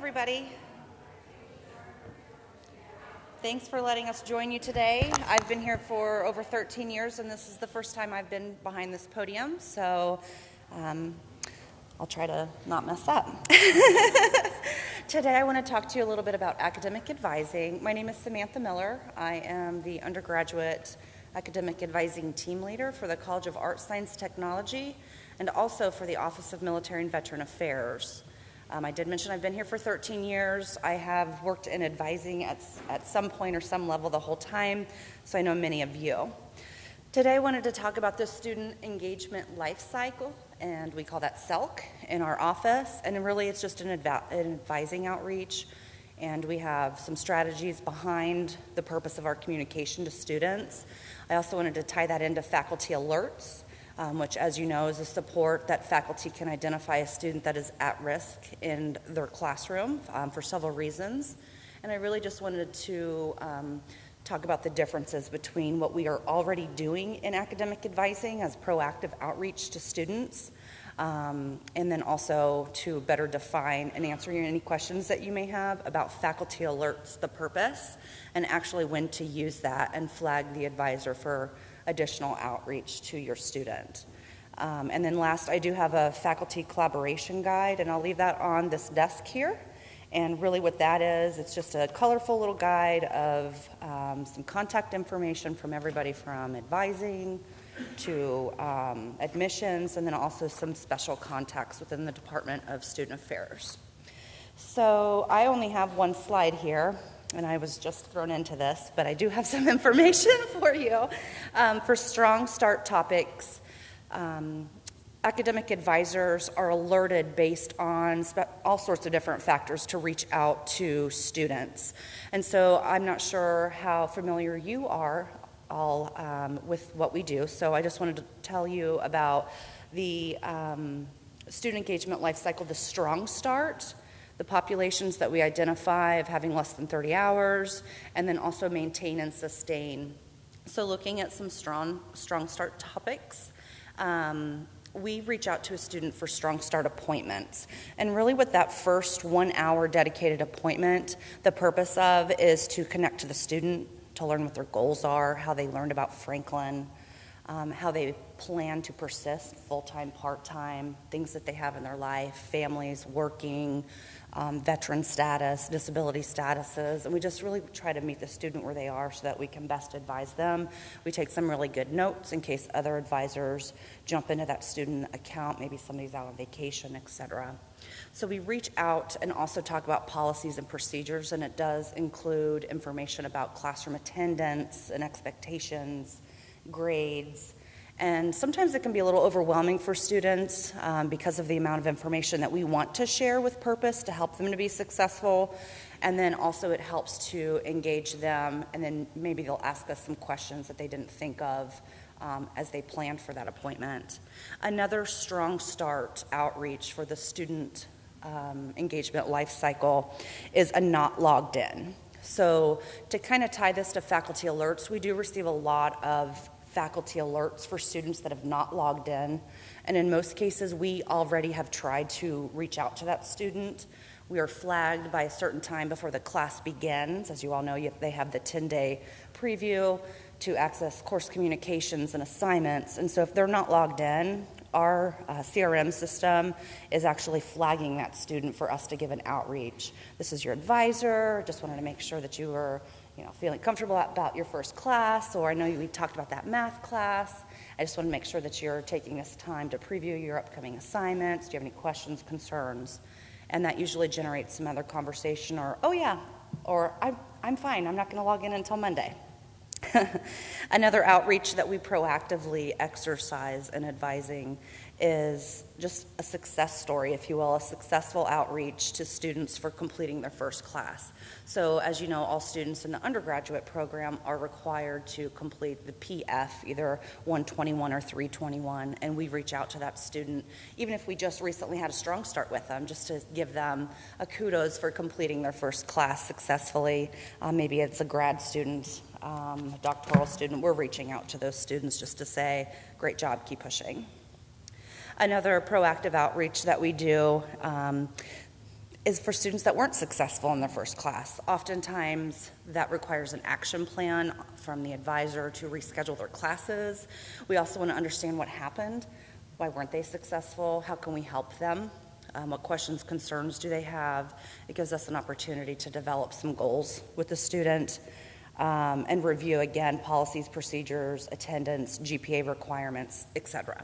everybody. Thanks for letting us join you today. I've been here for over 13 years, and this is the first time I've been behind this podium, so I'll try to not mess up. Today I want to talk to you a little bit about academic advising. My name is Samantha Miller. I am the undergraduate academic advising team leader for the College of Arts, Science, Technology, and also for the Office of Military and Veteran Affairs. I did mention I've been here for 13 years. I have worked in advising at some point or some level the whole time, so I know many of you. Today I wanted to talk about the student engagement life cycle, and we call that SELC in our office, and really it's just an advising outreach, and we have some strategies behind the purpose of our communication to students. I also wanted to tie that into faculty alerts, which, as you know, is a support that faculty can identify a student that is at risk in their classroom for several reasons. And I really just wanted to talk about the differences between what we are already doing in academic advising as proactive outreach to students, and then also to better define and answer any questions that you may have about faculty alerts, the purpose, and actually when to use that and flag the advisor for additional outreach to your student. And then last, I do have a faculty collaboration guide, and I'll leave that on this desk here. And really what that is, it's just a colorful little guide of some contact information from everybody from advising to admissions, and then also some special contacts within the Department of Student Affairs. So I only have one slide here, and I was just thrown into this, but I do have some information for you. For Strong Start topics, academic advisors are alerted based on all sorts of different factors to reach out to students. And so I'm not sure how familiar you are all with what we do, so I just wanted to tell you about the student engagement life cycle, the Strong Start, the populations that we identify of having less than 30 hours, and then also maintain and sustain. So looking at some strong start topics, we reach out to a student for Strong Start appointments. And really with that first 1 hour dedicated appointment, the purpose of is to connect to the student, to learn what their goals are, how they learned about Franklin, how they plan to persist, full-time, part-time, things that they have in their life, families, working, veteran status, disability statuses, and we just really try to meet the student where they are so that we can best advise them. We take some really good notes in case other advisors jump into that student account, maybe somebody's out on vacation, etc. So we reach out and also talk about policies and procedures, and it does include information about classroom attendance and expectations, grades, and sometimes it can be a little overwhelming for students because of the amount of information that we want to share with purpose to help them to be successful. And then also it helps to engage them, and then maybe they'll ask us some questions that they didn't think of as they planned for that appointment. Another Strong Start outreach for the student engagement life cycle is a not logged in. So to kind of tie this to faculty alerts, we do receive a lot of faculty alerts for students that have not logged in, and in most cases we already have tried to reach out to that student. We are flagged by a certain time before the class begins. As you all know, they have the 10-day preview to access course communications and assignments, and so if they're not logged in, our CRM system is actually flagging that student for us to give an outreach. This is your advisor, just wanted to make sure that you were feeling comfortable about your first class, or I know we talked about that math class. I just want to make sure that you're taking this time to preview your upcoming assignments. Do you have any questions, concerns? And that usually generates some other conversation, or, oh yeah, or I'm fine, I'm not going to log in until Monday. Another outreach that we proactively exercise in advising is just a success story, if you will, a successful outreach to students for completing their first class. So as you know, all students in the undergraduate program are required to complete the PF, either 121 or 321, and we reach out to that student, even if we just recently had a Strong Start with them, just to give them a kudos for completing their first class successfully. Maybe it's a grad student, a doctoral student. We're reaching out to those students just to say, great job, keep pushing. Another proactive outreach that we do is for students that weren't successful in their first class. Oftentimes, that requires an action plan from the advisor to reschedule their classes. We also want to understand what happened. Why weren't they successful? How can we help them? What questions, concerns do they have? It gives us an opportunity to develop some goals with the student and review, again, policies, procedures, attendance, GPA requirements, etc.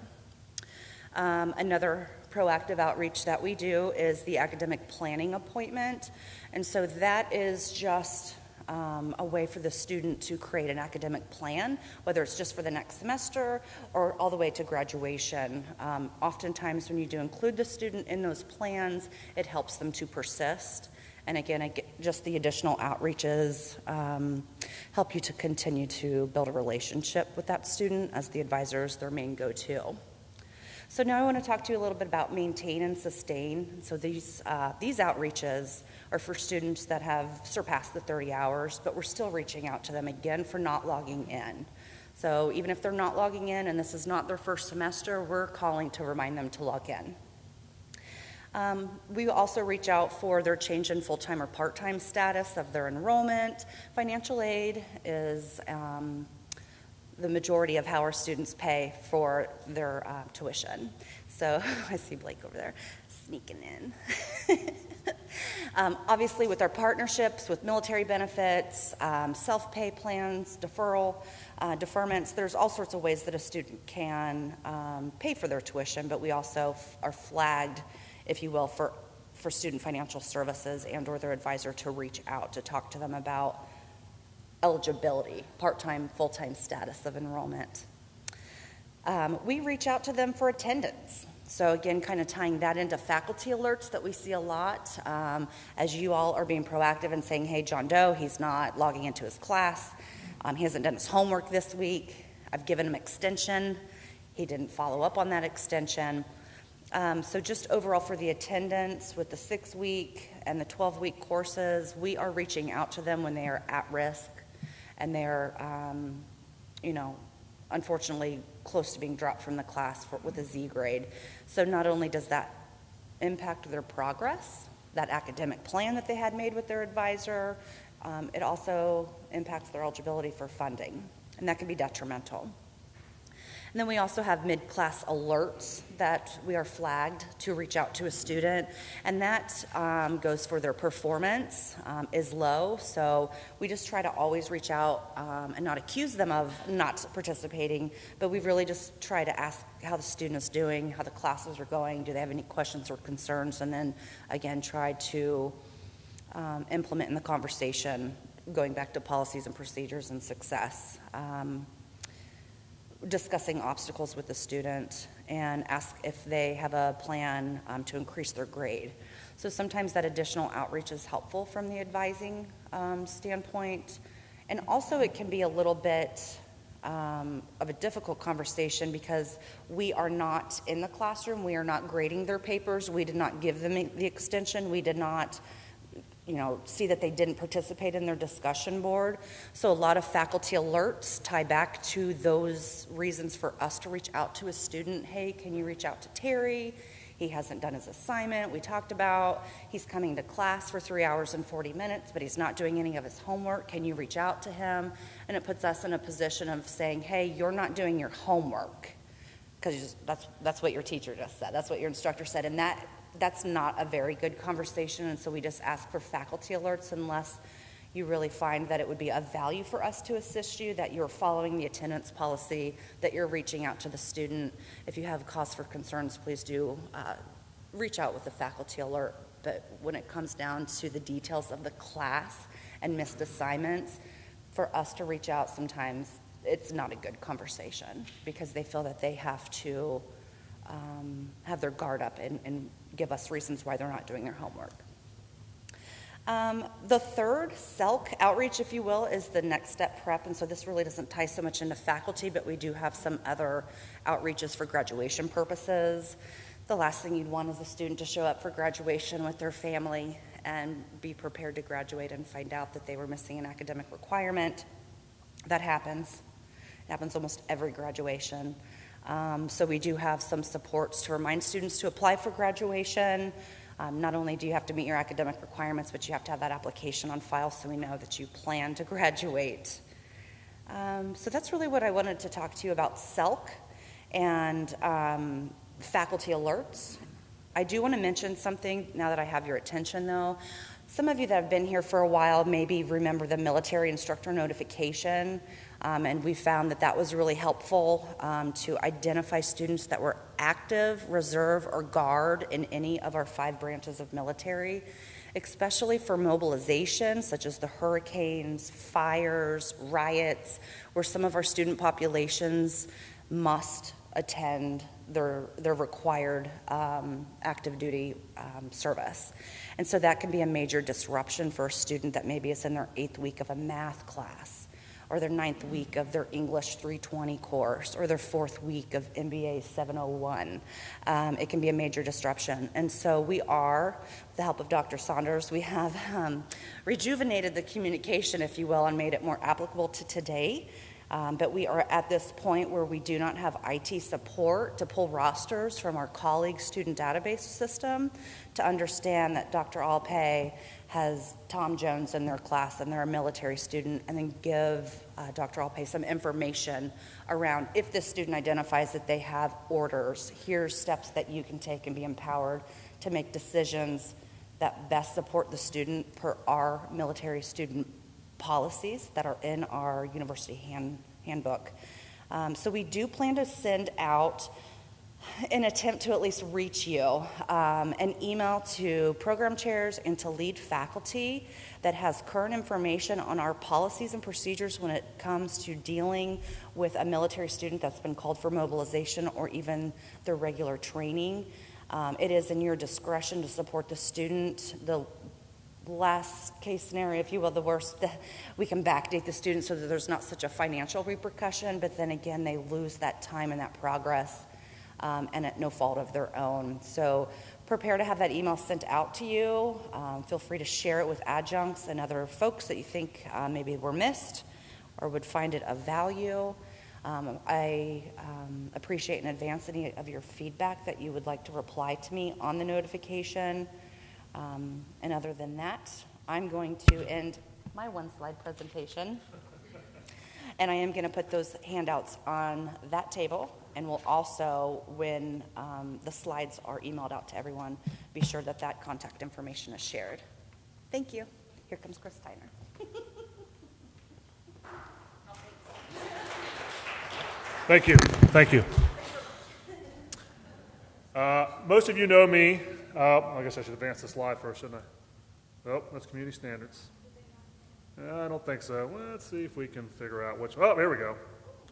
Another proactive outreach that we do is the academic planning appointment. And so that is just a way for the student to create an academic plan, whether it's just for the next semester or all the way to graduation. Oftentimes when you do include the student in those plans, it helps them to persist. And again, just the additional outreaches help you to continue to build a relationship with that student as the advisor is their main go-to. So now I want to talk to you a little bit about maintain and sustain. So these outreaches are for students that have surpassed the 30 hours, but we're still reaching out to them again for not logging in. So even if they're not logging in and this is not their first semester, we're calling to remind them to log in. We also reach out for their change in full-time or part-time status of their enrollment. Financial aid is the majority of how our students pay for their tuition. So I see Blake over there sneaking in. Obviously with our partnerships with military benefits, self-pay plans, deferments, there's all sorts of ways that a student can pay for their tuition, but we also are flagged, if you will, for student financial services and or their advisor to reach out to talk to them about eligibility, part-time, full-time status of enrollment. We reach out to them for attendance. So again, kind of tying that into faculty alerts that we see a lot as you all are being proactive and saying, hey, John Doe, he's not logging into his class. He hasn't done his homework this week. I've given him extension. He didn't follow up on that extension. So just overall for the attendance with the 6-week and the 12-week courses, we are reaching out to them when they are at risk and they're, unfortunately close to being dropped from the class with a Z grade. So not only does that impact their progress, that academic plan that they had made with their advisor, it also impacts their eligibility for funding, and that can be detrimental. And then we also have mid-class alerts that we are flagged to reach out to a student, and that goes for their performance is low. So we just try to always reach out and not accuse them of not participating, but we really just try to ask how the student is doing, how the classes are going, do they have any questions or concerns, and then again try to implement in the conversation, going back to policies and procedures and success. Discussing obstacles with the student and ask if they have a plan to increase their grade. So sometimes that additional outreach is helpful from the advising standpoint. And also it can be a little bit of a difficult conversation because we are not in the classroom. We are not grading their papers. We did not give them the extension. We did not see that they didn't participate in their discussion board. So a lot of faculty alerts tie back to those reasons for us to reach out to a student. Hey, can you reach out to Terry? He hasn't done his assignment. We talked about he's coming to class for 3 hours and 40 minutes, but he's not doing any of his homework. Can you reach out to him? And it puts us in a position of saying, hey, you're not doing your homework, because that's what your teacher just said. That's what your instructor said. And that's not a very good conversation, and so we just ask for faculty alerts unless you really find that it would be of value for us to assist you, that you're following the attendance policy, that you're reaching out to the student. If you have cause for concerns, please do reach out with a faculty alert. But when it comes down to the details of the class and missed assignments, for us to reach out sometimes, it's not a good conversation because they feel that they have to have their guard up and give us reasons why they're not doing their homework. The third SELC outreach, if you will, is the next step prep. And so this really doesn't tie so much into faculty, but we do have some other outreaches for graduation purposes. The last thing you'd want is a student to show up for graduation with their family and be prepared to graduate and find out that they were missing an academic requirement. That happens. It happens almost every graduation. So we do have some supports to remind students to apply for graduation, Not only do you have to meet your academic requirements, but you have to have that application on file so we know that you plan to graduate. So that's really what I wanted to talk to you about SELC and faculty alerts. I do want to mention something now that I have your attention, though. Some of you that have been here for a while maybe remember the military instructor notification, and we found that that was really helpful to identify students that were active, reserve, or guard in any of our 5 branches of military, especially for mobilization, such as the hurricanes, fires, riots, where some of our student populations must attend their required active duty service. And so that can be a major disruption for a student that maybe is in their 8th week of a math class, or their 9th week of their English 320 course, or their 4th week of MBA 701. It can be a major disruption. And so we are, with the help of Dr. Saunders, we have rejuvenated the communication, if you will, and made it more applicable to today. But we are at this point where we do not have IT support to pull rosters from our colleagues' student database system to understand that Dr. Alpay has Tom Jones in their class and they're a military student, and then give Dr. Alpay some information around if this student identifies that they have orders, here's steps that you can take and be empowered to make decisions that best support the student per our military student policies that are in our university handbook. So we do plan to send out an attempt to at least reach you, an email to program chairs and to lead faculty that has current information on our policies and procedures when it comes to dealing with a military student that's been called for mobilization or even their regular training. It is in your discretion to support the student. The last case scenario, if you will, the worst, we can backdate the student so that there's not such a financial repercussion, but then again, they lose that time and that progress, and at no fault of their own. So prepare to have that email sent out to you. Feel free to share it with adjuncts and other folks that you think maybe were missed or would find it of value. I appreciate in advance any of your feedback that you would like to reply to me on the notification. And other than that, I'm going to end my 1-slide presentation. And I am going to put those handouts on that table. And we'll also, when the slides are emailed out to everyone, be sure that that contact information is shared. Thank you. Here comes Chris Tyner. Thank you. Thank you. Most of you know me. I guess I should advance the slide first, shouldn't I? Oh, that's community standards. I don't think so. Well, let's see if we can figure out which. Oh, there we go.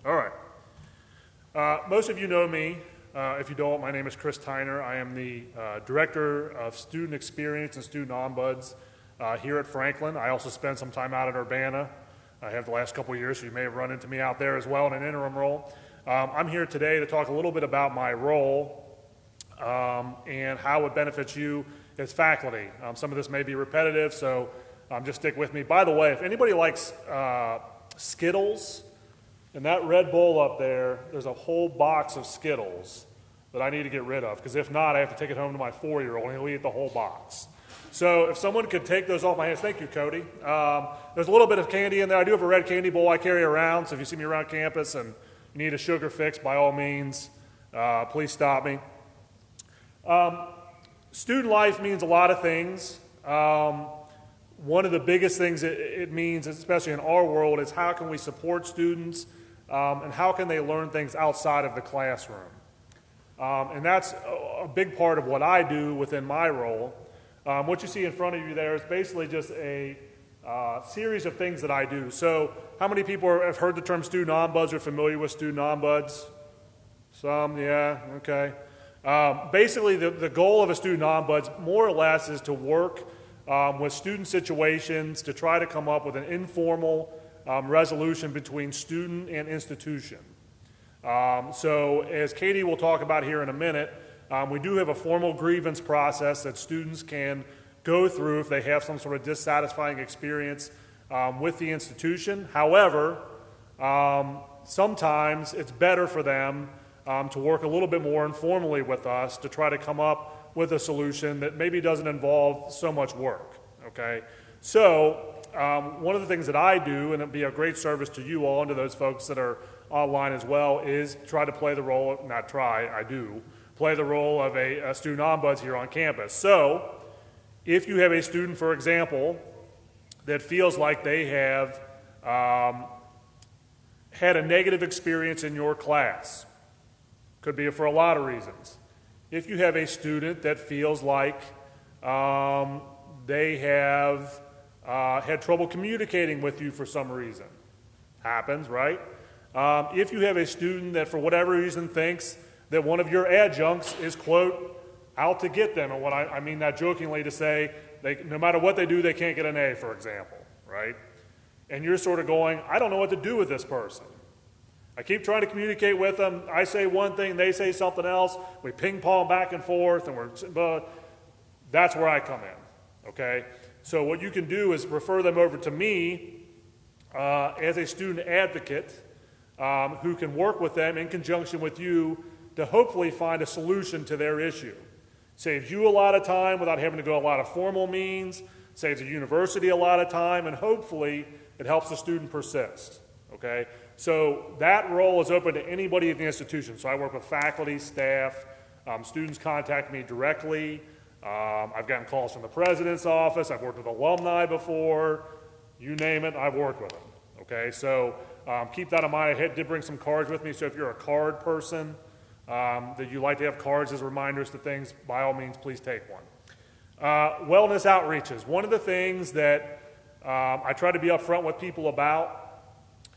All right. Most of you know me. If you don't, my name is Chris Tyner. I am the Director of Student Experience and Student Ombuds here at Franklin. I also spend some time out at Urbana. I have the last couple of years, so you may have run into me out there as well in an interim role. I'm here today to talk a little bit about my role and how it benefits you as faculty. Some of this may be repetitive, so just stick with me. By the way, if anybody likes Skittles, in that red bowl up there, there's a whole box of Skittles that I need to get rid of, because if not, I have to take it home to my 4-year-old, and he'll eat the whole box. So if someone could take those off my hands, thank you, Cody. There's a little bit of candy in there. I do have a red candy bowl I carry around, so if you see me around campus and you need a sugar fix, by all means, please stop me. Student life means a lot of things. One of the biggest things it means, especially in our world, is how can we support students and how can they learn things outside of the classroom. And that's a big part of what I do within my role. What you see in front of you there is basically just a series of things that I do. So how many people have heard the term student ombuds or familiar with student ombuds? Some, yeah, okay. Basically, the goal of a student ombuds more or less is to work with student situations to try to come up with an informal resolution between student and institution. So as Katie will talk about here in a minute, we do have a formal grievance process that students can go through if they have some sort of dissatisfying experience with the institution. However, sometimes it's better for them to work a little bit more informally with us to try to come up with a solution that maybe doesn't involve so much work, okay? So one of the things that I do, and it'll be a great service to you all and to those folks that are online as well, is try to play the role, not try, I do, play the role of a student ombuds here on campus. So if you have a student, for example, that feels like they have had a negative experience in your class, could be for a lot of reasons. If you have a student that feels like they have had trouble communicating with you for some reason, happens, right? If you have a student that for whatever reason thinks that one of your adjuncts is, quote, out to get them, and what I mean that jokingly to say, no matter what they do, they can't get an A, for example, right? And you're sort of going, I don't know what to do with this person. I keep trying to communicate with them. I say one thing, they say something else. We ping pong back and forth, and that's where I come in, okay? So what you can do is refer them over to me as a student advocate who can work with them in conjunction with you to hopefully find a solution to their issue. Saves you a lot of time without having to go a lot of formal means, saves the university a lot of time, and hopefully it helps the student persist, okay? So that role is open to anybody at the institution. So I work with faculty, staff, students contact me directly. I've gotten calls from the president's office. I've worked with alumni before. You name it, I've worked with them, okay? So keep that in mind. I did bring some cards with me, so if you're a card person, that you like to have cards as reminders to things, by all means, please take one. Wellness outreaches. One of the things that I try to be upfront with people about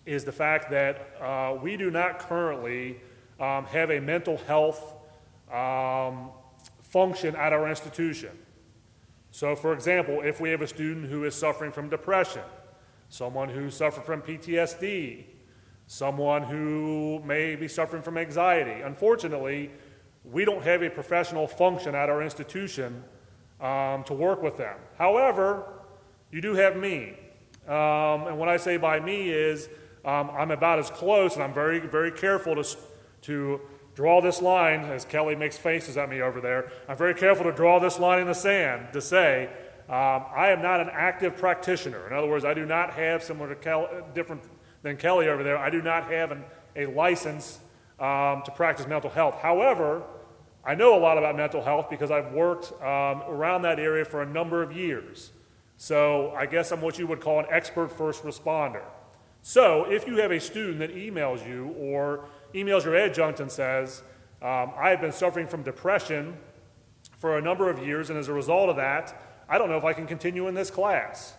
is the fact that we do not currently have a mental health function at our institution. So, for example, if we have a student who is suffering from depression, someone who suffered from PTSD, someone who may be suffering from anxiety, unfortunately, we don't have a professional function at our institution to work with them. However, you do have me. And what I say by me is I'm about as close, and I'm very, very careful to draw this line, as Kelly makes faces at me over there. I'm very careful to draw this line in the sand to say I am not an active practitioner. In other words, I do not have, similar to different than Kelly over there, I do not have a license to practice mental health. However, I know a lot about mental health because I've worked around that area for a number of years. So I guess I'm what you would call an expert first responder. So if you have a student that emails you or emails your adjunct and says, I have been suffering from depression for a number of years, and as a result of that, I don't know if I can continue in this class.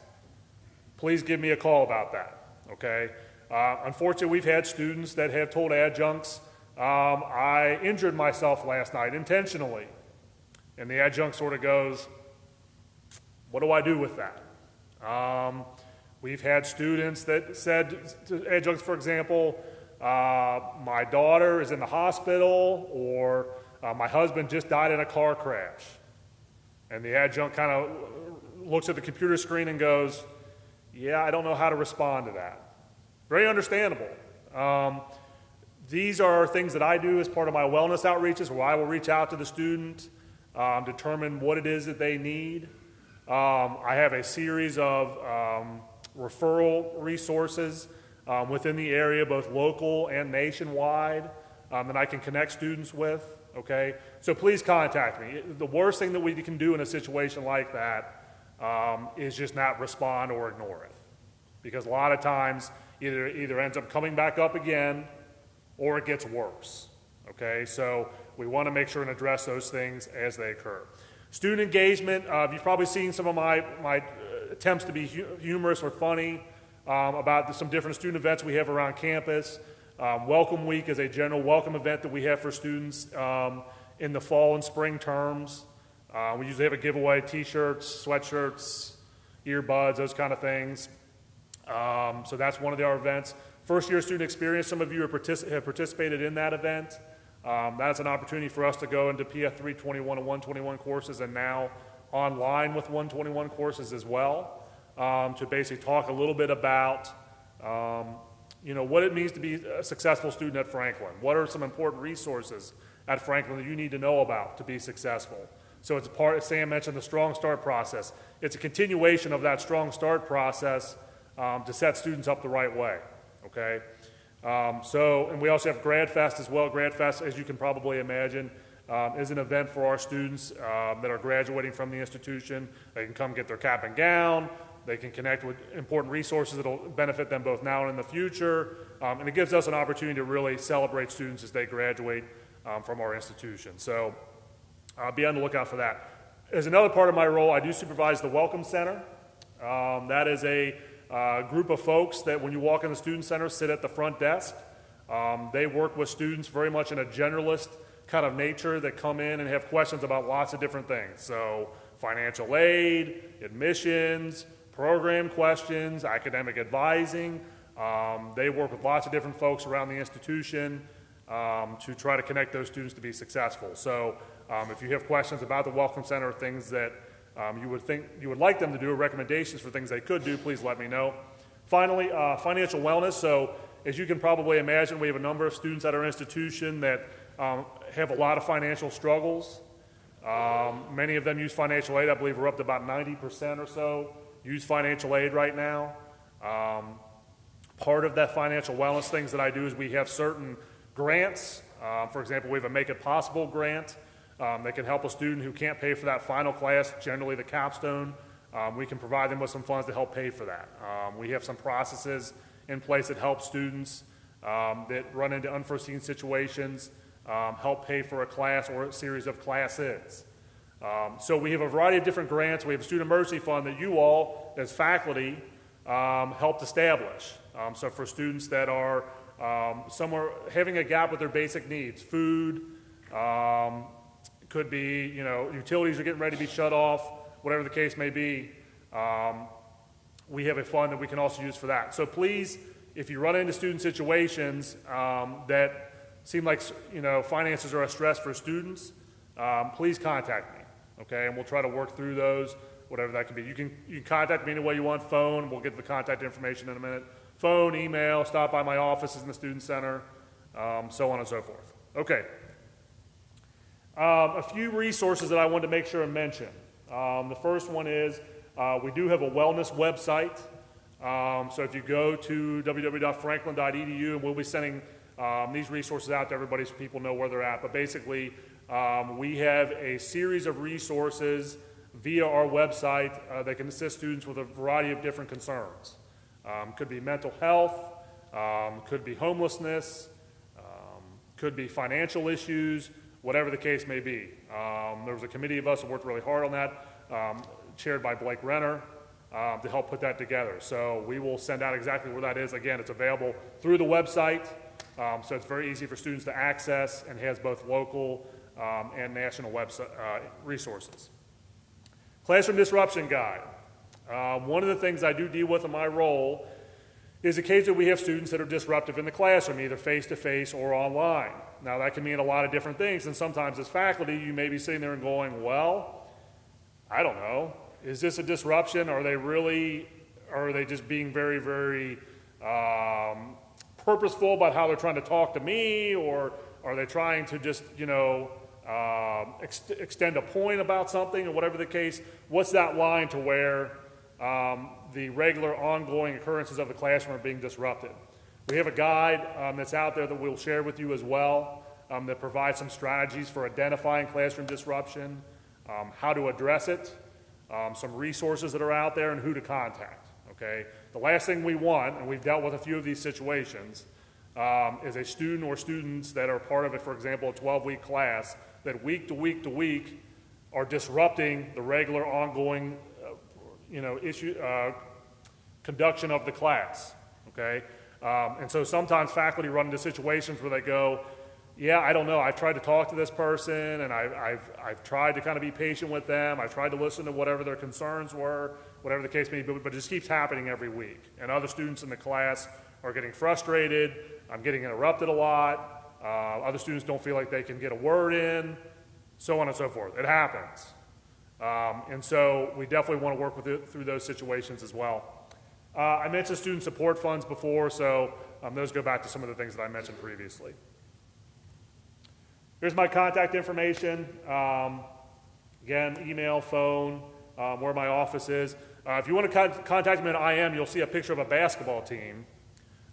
Please give me a call about that, okay? Unfortunately, we've had students that have told adjuncts, I injured myself last night intentionally. And the adjunct sort of goes, what do I do with that? We've had students that said to adjuncts, for example, my daughter is in the hospital, or my husband just died in a car crash. And the adjunct kind of looks at the computer screen and goes, yeah, I don't know how to respond to that. Very understandable. These are things that I do as part of my wellness outreaches, where I will reach out to the student, determine what it is that they need. I have a series of referral resources within the area, both local and nationwide, that I can connect students with, okay? So please contact me. The worst thing that we can do in a situation like that is just not respond or ignore it. Because a lot of times, either ends up coming back up again, or it gets worse, okay? So we want to make sure and address those things as they occur. Student engagement, you've probably seen some of my attempts to be humorous or funny about some different student events we have around campus. Welcome Week is a general welcome event that we have for students in the fall and spring terms. We usually have a giveaway, t-shirts, sweatshirts, earbuds, those kind of things. So that's one of our events. First year student experience, some of you have participated in that event. That's an opportunity for us to go into PF 321 and 121 courses, and now online with 121 courses as well, to basically talk a little bit about what it means to be a successful student at Franklin. What are some important resources at Franklin that you need to know about to be successful? So it's a part, as Sam mentioned, the Strong Start process. It's a continuation of that Strong Start process to set students up the right way, okay? And we also have Grad Fest as well. Grad Fest, as you can probably imagine, is an event for our students that are graduating from the institution. They can come get their cap and gown. They can connect with important resources that will benefit them both now and in the future. And it gives us an opportunity to really celebrate students as they graduate from our institution. So be on the lookout for that. As another part of my role, I do supervise the Welcome Center. That is a group of folks that when you walk in the Student Center sit at the front desk. They work with students very much in a generalist kind of nature that come in and have questions about lots of different things. So financial aid, admissions, program questions, academic advising. They work with lots of different folks around the institution to try to connect those students to be successful. So if you have questions about the Welcome Center, things that you would like them to do, or recommendations for things they could do, please let me know. Finally, financial wellness. So as you can probably imagine, we have a number of students at our institution that have a lot of financial struggles. Many of them use financial aid. I believe we're up to about 90% or so use financial aid right now. Part of that financial wellness things that I do is we have certain grants. For example, we have a Make It Possible grant that can help a student who can't pay for that final class, generally the capstone. We can provide them with some funds to help pay for that. We have some processes in place that help students that run into unforeseen situations help pay for a class or a series of classes. So we have a variety of different grants. We have a Student Emergency Fund that you all, as faculty, helped establish. So for students that are somewhere having a gap with their basic needs, food, could be, utilities are getting ready to be shut off, whatever the case may be, we have a fund that we can also use for that. So please, if you run into student situations that seem like, finances are a stress for students, please contact me, okay? And we'll try to work through those, whatever that can be. You can contact me any way you want, phone, we'll get the contact information in a minute. Phone, email, stop by my offices in the Student Center, so on and so forth. Okay. A few resources that I wanted to make sure and mention. The first one is we do have a wellness website. So if you go to www.franklin.edu, and we'll be sending these resources out to everybody so people know where they're at. But basically, we have a series of resources via our website that can assist students with a variety of different concerns. Could be mental health, could be homelessness, could be financial issues, whatever the case may be. There was a committee of us that worked really hard on that, chaired by Blake Renner, to help put that together. So we will send out exactly where that is. Again, it's available through the website, so it's very easy for students to access and has both local and national website resources. Classroom Disruption Guide. One of the things I do deal with in my role is occasionally we have students that are disruptive in the classroom, either face-to-face or online. Now, that can mean a lot of different things, and sometimes as faculty, you may be sitting there and going, well, I don't know, is this a disruption? Are they just being very, very purposeful about how they're trying to talk to me, or are they trying to just, extend a point about something, or whatever the case? What's that line to where the regular ongoing occurrences of the classroom are being disrupted? We have a guide that's out there that we'll share with you as well that provides some strategies for identifying classroom disruption, how to address it, some resources that are out there, and who to contact, okay? The last thing we want, and we've dealt with a few of these situations, is a student or students that are part of it, for example, a 12-week class, that week to week to week are disrupting the regular ongoing conduction of the class, okay? And so sometimes faculty run into situations where they go, yeah, I don't know, I've tried to talk to this person, and I've tried to kind of be patient with them, I've tried to listen to whatever their concerns were, whatever the case may be, but it just keeps happening every week. And other students in the class are getting frustrated, I'm getting interrupted a lot, other students don't feel like they can get a word in, so on and so forth. It happens. And so we definitely want to work through those situations as well. I mentioned student support funds before, so those go back to some of the things that I mentioned previously. Here's my contact information. Again, email, phone, where my office is. If you want to contact me at IM, you'll see a picture of a basketball team.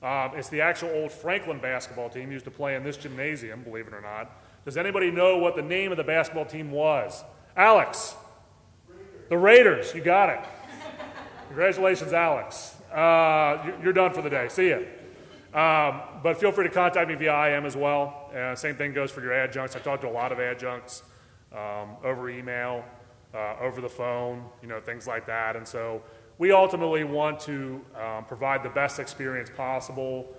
It's the actual old Franklin basketball team used to play in this gymnasium, believe it or not. Does anybody know what the name of the basketball team was? Alex? The Raiders. You got it. Congratulations, Alex. You're done for the day. See ya. But feel free to contact me via IM as well. Same thing goes for your adjuncts. I talk to a lot of adjuncts over email, over the phone, things like that. And so we ultimately want to provide the best experience possible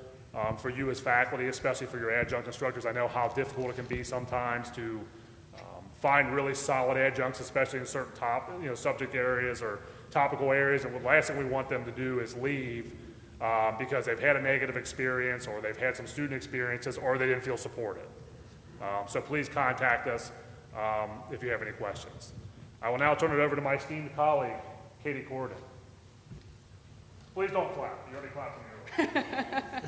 for you as faculty, especially for your adjunct instructors. I know how difficult it can be sometimes to find really solid adjuncts, especially in certain subject areas or topical areas. And the last thing we want them to do is leave because they've had a negative experience, or they've had some student experiences, or they didn't feel supported. So please contact us if you have any questions. I will now turn it over to my esteemed colleague, Katie Corden. Please don't clap. You already clapped in your way.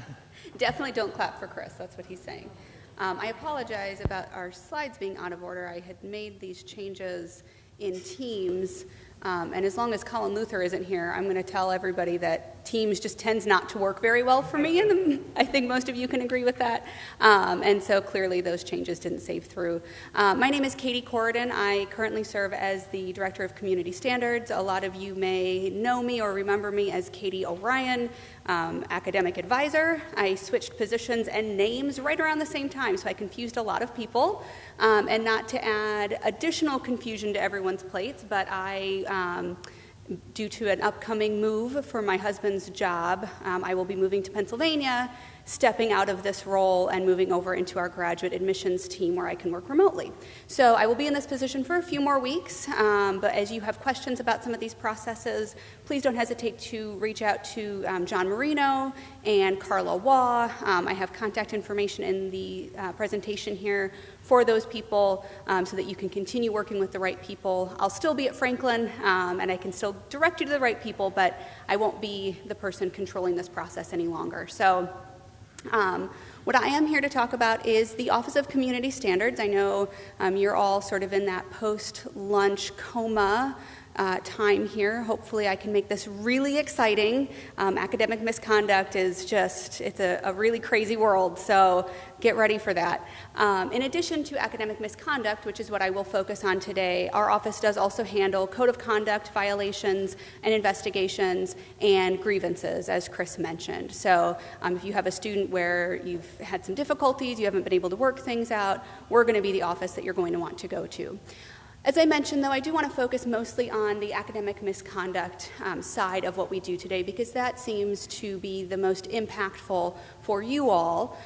Definitely don't clap for Chris. That's what he's saying. I apologize about our slides being out of order. I had made these changes in Teams, and as long as Colin Luther isn't here, I'm going to tell everybody that Teams just tends not to work very well for me, and I think most of you can agree with that. And so clearly those changes didn't save through. My name is Katie Corridon. I currently serve as the Director of Community Standards. A lot of you may know me or remember me as Katie O'Ryan, academic advisor. I switched positions and names right around the same time, so I confused a lot of people. And not to add additional confusion to everyone's plates, but due to an upcoming move for my husband's job, I will be moving to Pennsylvania, stepping out of this role and moving over into our graduate admissions team where I can work remotely. So I will be in this position for a few more weeks, but as you have questions about some of these processes, please don't hesitate to reach out to John Marino and Carla Waugh. I have contact information in the presentation here for those people so that you can continue working with the right people. I'll still be at Franklin, and I can still direct you to the right people, but I won't be the person controlling this process any longer. So what I am here to talk about is the Office of Community Standards. I know you're all sort of in that post-lunch coma time here. Hopefully I can make this really exciting. Academic misconduct is just, it's a really crazy world, so get ready for that. In addition to academic misconduct, which is what I will focus on today, our office does also handle code of conduct violations and investigations and grievances, as Chris mentioned. So if you have a student where you've had some difficulties, you haven't been able to work things out, we're going to be the office that you're going to want to go to. As I mentioned, though, I do want to focus mostly on the academic misconduct side of what we do today, because that seems to be the most impactful for you all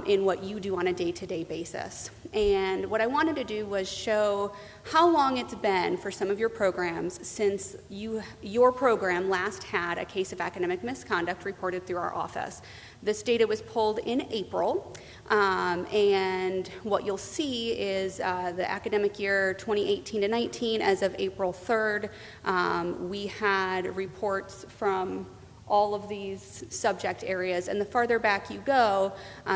in what you do on a day-to-day basis. And what I wanted to do was show how long it's been for some of your programs since your program last had a case of academic misconduct reported through our office. This data was pulled in April, and what you'll see is the academic year 2018 to 19, as of April 3rd, we had reports from all of these subject areas. And the farther back you go,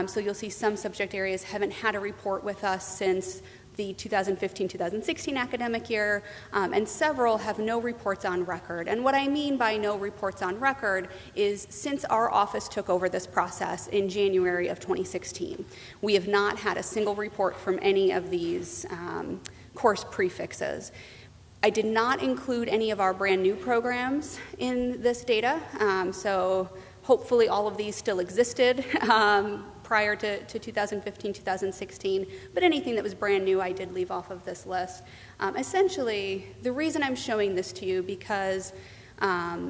so you'll see some subject areas haven't had a report with us since the 2015-2016 academic year, and several have no reports on record. And what I mean by no reports on record is since our office took over this process in January of 2016, we have not had a single report from any of these course prefixes. I did not include any of our brand new programs in this data, so hopefully all of these still existed prior to 2015-2016, but anything that was brand new I did leave off of this list. Essentially, the reason I'm showing this to you because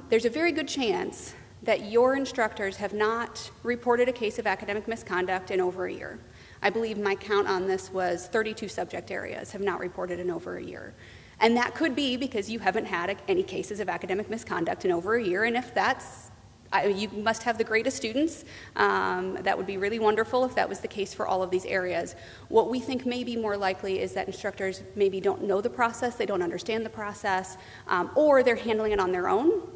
there's a very good chance that your instructors have not reported a case of academic misconduct in over a year. I believe my count on this was 32 subject areas have not reported in over a year. And that could be because you haven't had any cases of academic misconduct in over a year, and if that's you must have the greatest students. That would be really wonderful if that was the case for all of these areas. What we think may be more likely is that instructors maybe don't know the process, they don't understand the process, or they're handling it on their own,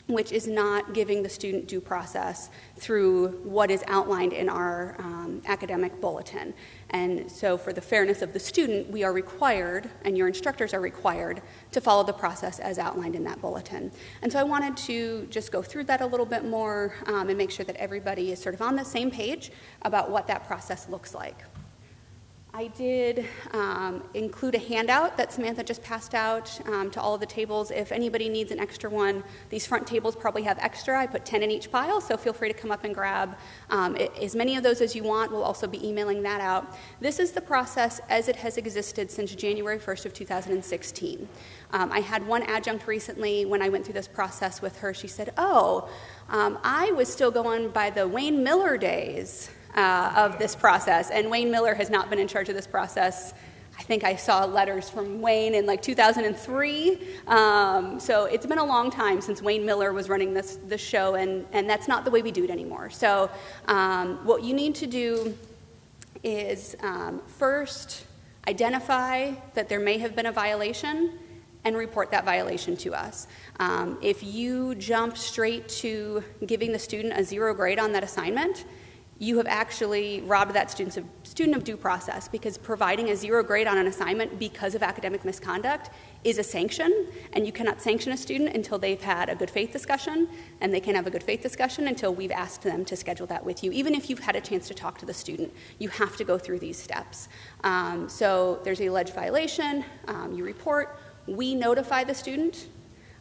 which is not giving the student due process through what is outlined in our academic bulletin. And so for the fairness of the student, we are required, and your instructors are required, to follow the process as outlined in that bulletin. And so I wanted to just go through that a little bit more and make sure that everybody is sort of on the same page about what that process looks like. I did include a handout that Samantha just passed out to all of the tables. If anybody needs an extra one, these front tables probably have extra. I put 10 in each pile, so feel free to come up and grab as many of those as you want. We'll also be emailing that out. This is the process as it has existed since January 1st of 2016. I had one adjunct recently when I went through this process with her. She said, I was still going by the Wayne Miller days of this process, and Wayne Miller has not been in charge of this process. I think I saw letters from Wayne in like 2003, so it's been a long time since Wayne Miller was running this show, and that's not the way we do it anymore. So what you need to do is first identify that there may have been a violation and report that violation to us. If you jump straight to giving the student a 0 grade on that assignment, you have actually robbed that student of due process, because providing a 0 grade on an assignment because of academic misconduct is a sanction, and you cannot sanction a student until they've had a good faith discussion, and they can have a good faith discussion until we've asked them to schedule that with you. Even if you've had a chance to talk to the student, you have to go through these steps. So there's an alleged violation, you report, we notify the student.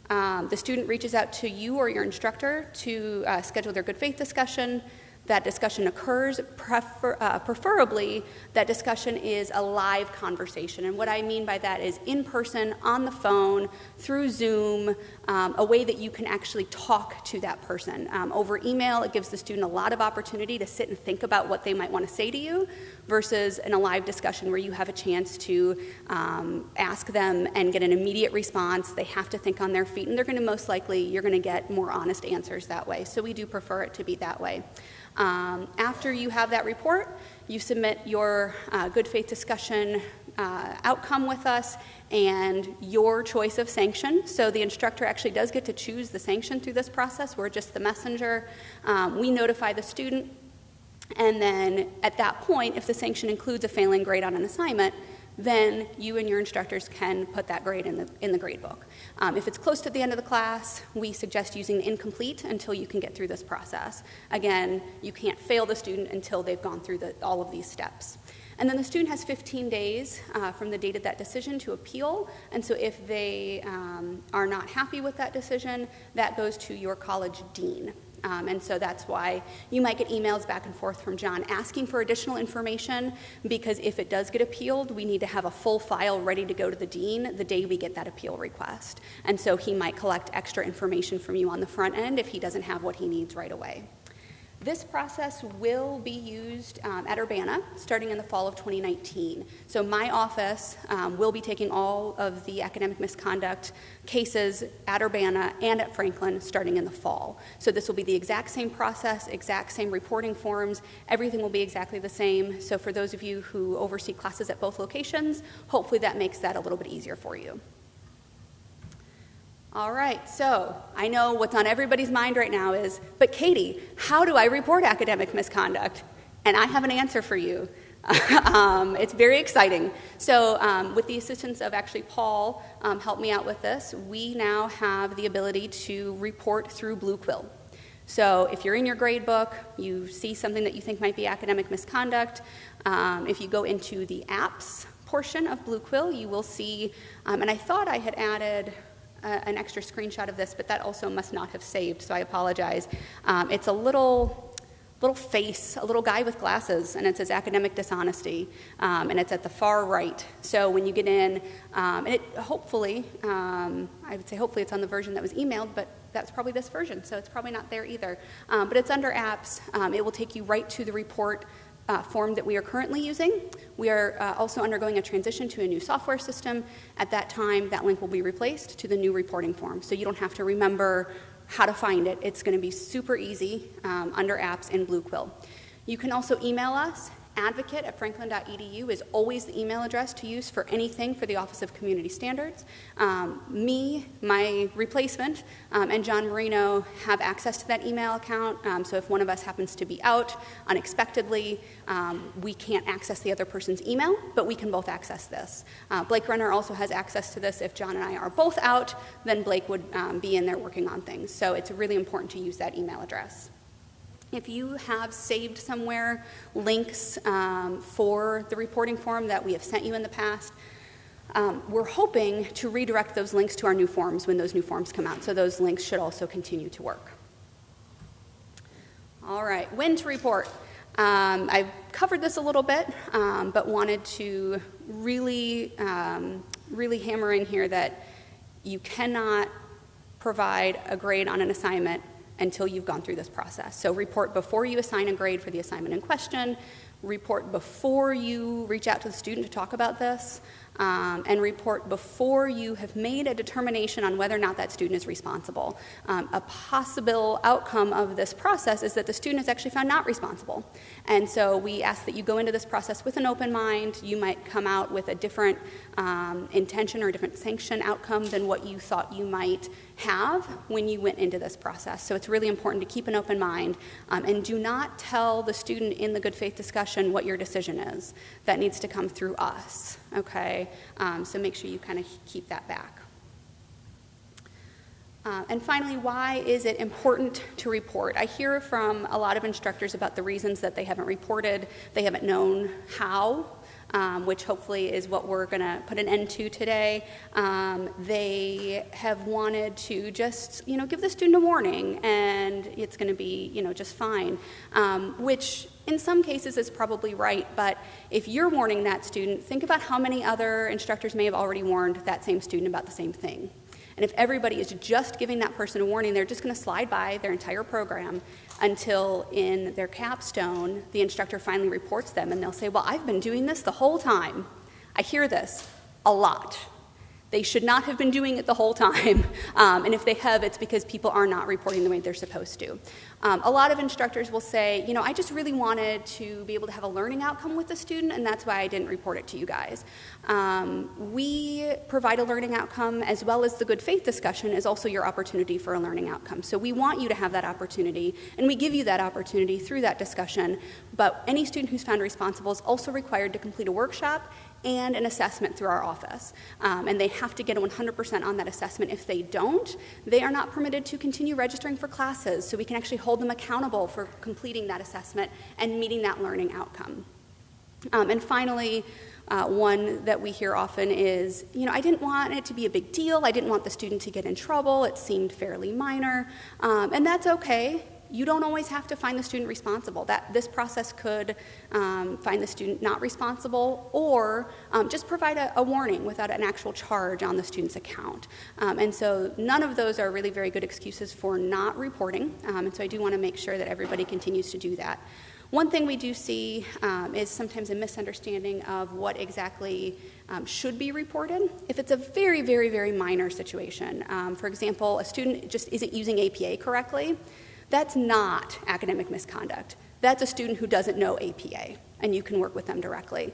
The student reaches out to you or your instructor to schedule their good faith discussion. That discussion occurs, preferably that discussion is a live conversation. And what I mean by that is in person, on the phone, through Zoom, a way that you can actually talk to that person. Over email, it gives the student a lot of opportunity to sit and think about what they might want to say to you, versus in a live discussion where you have a chance to ask them and get an immediate response. They have to think on their feet, and they're going to you're going to get more honest answers that way. So we do prefer it to be that way. After you have that report, you submit your good faith discussion outcome with us and your choice of sanction. So the instructor actually does get to choose the sanction through this process. We're just the messenger. We notify the student, and then at that point, if the sanction includes a failing grade on an assignment, then you and your instructors can put that grade in the grade book. If it's close to the end of the class, we suggest using the incomplete until you can get through this process. Again, you can't fail the student until they've gone through all of these steps. And then the student has 15 days from the date of that decision to appeal. And so if they are not happy with that decision, that goes to your college dean. And so that's why you might get emails back and forth from John asking for additional information, because if it does get appealed, we need to have a full file ready to go to the dean the day we get that appeal request. And so he might collect extra information from you on the front end if he doesn't have what he needs right away. This process will be used at Urbana starting in the fall of 2019. So my office will be taking all of the academic misconduct cases at Urbana and at Franklin starting in the fall. So this will be the exact same process, exact same reporting forms. Everything will be exactly the same. So for those of you who oversee classes at both locations, hopefully that makes that a little bit easier for you. All right, so I know what's on everybody's mind right now is, but Katie, how do I report academic misconduct? And I have an answer for you. It's very exciting. So with the assistance of actually Paul, helped me out with this, we now have the ability to report through Blue Quill. So if you're in your grade book, you see something that you think might be academic misconduct, if you go into the apps portion of Blue Quill, you will see, and I thought I had added an extra screenshot of this, but that also must not have saved, so I apologize. It's a little face, a little guy with glasses, and it says academic dishonesty, and it's at the far right. So when you get in, and it hopefully, I would say hopefully it's on the version that was emailed, but that's probably this version, so it's probably not there either. But it's under apps. It will take you right to the report form that we are currently using. We are also undergoing a transition to a new software system. At that time, that link will be replaced to the new reporting form, so you don't have to remember how to find it. It's going to be super easy under apps in Blue Quill. You can also email us Advocate@franklin.edu is always the email address to use for anything for the Office of Community Standards. Me, my replacement, and John Marino have access to that email account, so if one of us happens to be out unexpectedly, we can't access the other person's email, but we can both access this. Blake Renner also has access to this. If John and I are both out, then Blake would be in there working on things, so it's really important to use that email address. If you have saved somewhere links for the reporting form that we have sent you in the past, we're hoping to redirect those links to our new forms when those new forms come out, so those links should also continue to work. All right, when to report. I've covered this a little bit, but wanted to really hammer in here that you cannot provide a grade on an assignment until you've gone through this process. So report before you assign a grade for the assignment in question, report before you reach out to the student to talk about this, and report before you have made a determination on whether or not that student is responsible. A possible outcome of this process is that the student is actually found not responsible. And so we ask that you go into this process with an open mind. You might come out with a different intention or a different sanction outcome than what you thought you might have when you went into this process. So it's really important to keep an open mind, and do not tell the student in the good faith discussion what your decision is. That needs to come through us, okay? So make sure you kind of keep that back. And finally, why is it important to report? I hear from a lot of instructors about the reasons that they haven't reported, they haven't known how, which hopefully is what we're going to put an end to today. They have wanted to just, give the student a warning, and it's going to be, just fine, which in some cases is probably right, but if you're warning that student, think about how many other instructors may have already warned that same student about the same thing. And if everybody is just giving that person a warning, they're just going to slide by their entire program until in their capstone, the instructor finally reports them, and they'll say, well, I've been doing this the whole time. I hear this a lot. They should not have been doing it the whole time, and if they have, it's because people are not reporting the way they're supposed to. A lot of instructors will say, I just really wanted to be able to have a learning outcome with the student, and that's why I didn't report it to you guys. We provide a learning outcome, as well as the good faith discussion is also your opportunity for a learning outcome. So we want you to have that opportunity, and we give you that opportunity through that discussion, but any student who's found responsible is also required to complete a workshop and an assessment through our office. And they have to get a 100% on that assessment. If they don't, they are not permitted to continue registering for classes, so we can actually hold them accountable for completing that assessment and meeting that learning outcome. And finally, one that we hear often is, I didn't want it to be a big deal. I didn't want the student to get in trouble. It seemed fairly minor. And that's okay. You don't always have to find the student responsible. This process could find the student not responsible, or just provide a warning without an actual charge on the student's account. And so none of those are really very good excuses for not reporting, and so I do want to make sure that everybody continues to do that. One thing we do see is sometimes a misunderstanding of what exactly should be reported. If it's a very, very, very minor situation, for example, a student just isn't using APA correctly, that's not academic misconduct. That's a student who doesn't know APA, and you can work with them directly.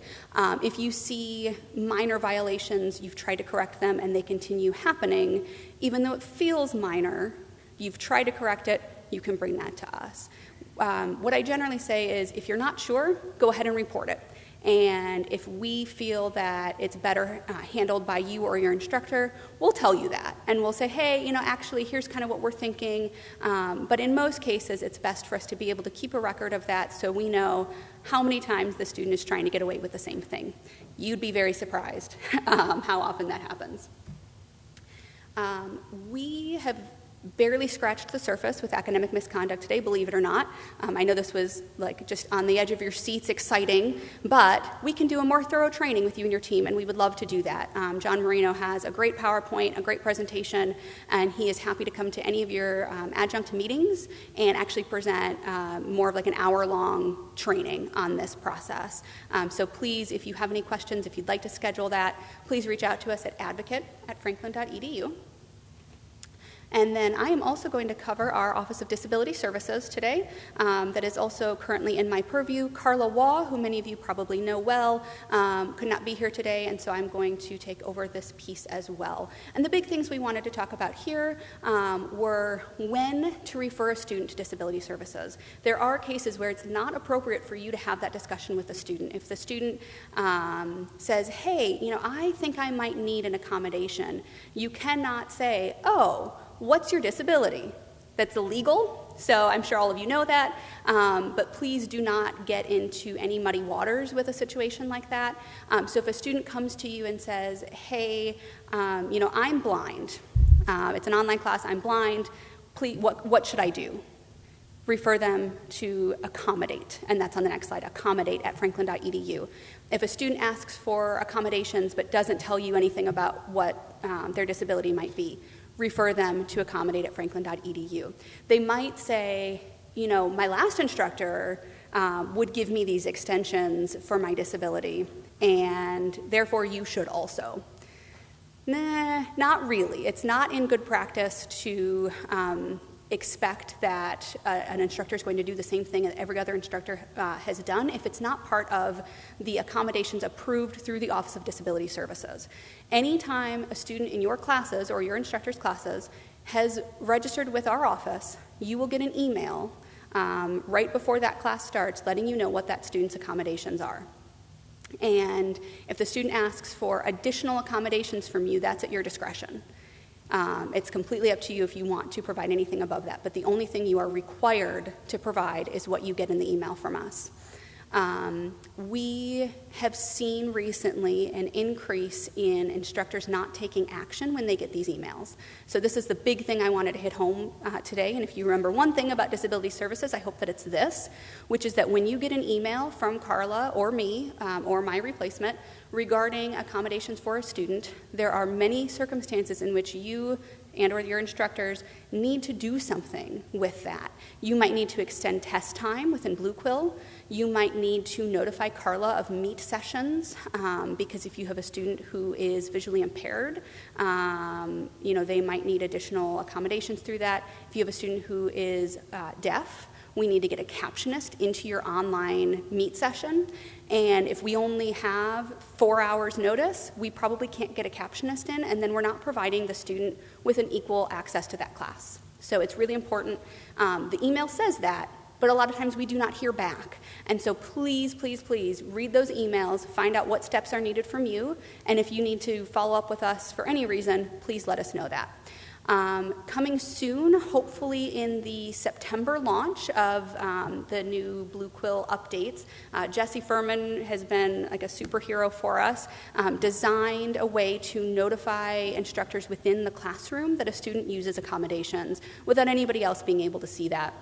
If you see minor violations, you've tried to correct them, and they continue happening, even though it feels minor, you've tried to correct it, you can bring that to us. What I generally say is, if you're not sure, go ahead and report it. And if we feel that it's better handled by you or your instructor, we'll tell you that. And we'll say, hey, actually, here's kind of what we're thinking. But in most cases, it's best for us to be able to keep a record of that so we know how many times the student is trying to get away with the same thing. You'd be very surprised how often that happens. We have barely scratched the surface with academic misconduct today, believe it or not. I know this was like just on the edge of your seats, exciting, but we can do a more thorough training with you and your team, and we would love to do that. John Marino has a great PowerPoint, a great presentation, and he is happy to come to any of your adjunct meetings and actually present more of like an hour-long training on this process. So please, if you have any questions, if you'd like to schedule that, please reach out to us at advocate@franklin.edu. And then I am also going to cover our Office of Disability Services today. That is also currently in my purview. Carla Waugh, who many of you probably know well, could not be here today, and so I'm going to take over this piece as well. And the big things we wanted to talk about here were when to refer a student to disability services. There are cases where it's not appropriate for you to have that discussion with the student. If the student says, hey, I think I might need an accommodation, you cannot say, oh, what's your disability? That's illegal, so I'm sure all of you know that, but please do not get into any muddy waters with a situation like that. So if a student comes to you and says, hey, I'm blind, it's an online class, I'm blind, please, what should I do? Refer them to Accommodate, and that's on the next slide, accommodate@franklin.edu. If a student asks for accommodations but doesn't tell you anything about what their disability might be, refer them to accommodate@franklin.edu. They might say, my last instructor would give me these extensions for my disability, and therefore you should also. Nah, not really. It's not in good practice to expect that an instructor is going to do the same thing that every other instructor has done if it's not part of the accommodations approved through the Office of Disability Services. Anytime a student in your classes or your instructor's classes has registered with our office, you will get an email right before that class starts letting you know what that student's accommodations are. And if the student asks for additional accommodations from you, that's at your discretion. It's completely up to you if you want to provide anything above that, but the only thing you are required to provide is what you get in the email from us. We have seen recently an increase in instructors not taking action when they get these emails. So this is the big thing I wanted to hit home today, and if you remember one thing about disability services, I hope that it's this, which is that when you get an email from Carla or me or my replacement regarding accommodations for a student, there are many circumstances in which you and or your instructors need to do something with that. You might need to extend test time within Blue Quill. You might need to notify Carla of meet sessions because if you have a student who is visually impaired, they might need additional accommodations through that. If you have a student who is deaf, we need to get a captionist into your online meet session. And if we only have 4 hours notice, we probably can't get a captionist in, and then we're not providing the student with an equal access to that class. So it's really important. The email says that, but a lot of times we do not hear back. And so please, please, please read those emails, find out what steps are needed from you, and if you need to follow up with us for any reason, please let us know that. Coming soon, hopefully in the September launch of the new Blue Quill updates, Jesse Furman has been like a superhero for us, designed a way to notify instructors within the classroom that a student uses accommodations without anybody else being able to see that.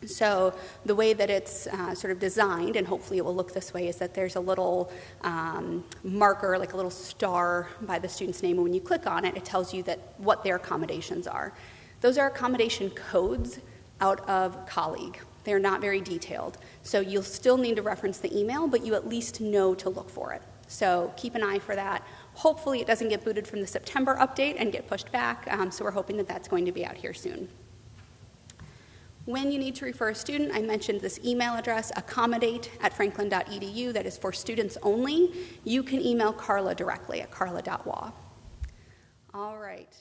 So the way that it's sort of designed, and hopefully it will look this way, is that there's a little marker, like a little star by the student's name, and when you click on it, it tells you that what their accommodations are. Those are accommodation codes out of Colleague. They're not very detailed. So you'll still need to reference the email, but you at least know to look for it. So keep an eye for that. Hopefully it doesn't get booted from the September update and get pushed back, so we're hoping that that's going to be out here soon. When you need to refer a student, I mentioned this email address, accommodate@franklin.edu. That is for students only. You can email Carla directly at carla.waugh. All right.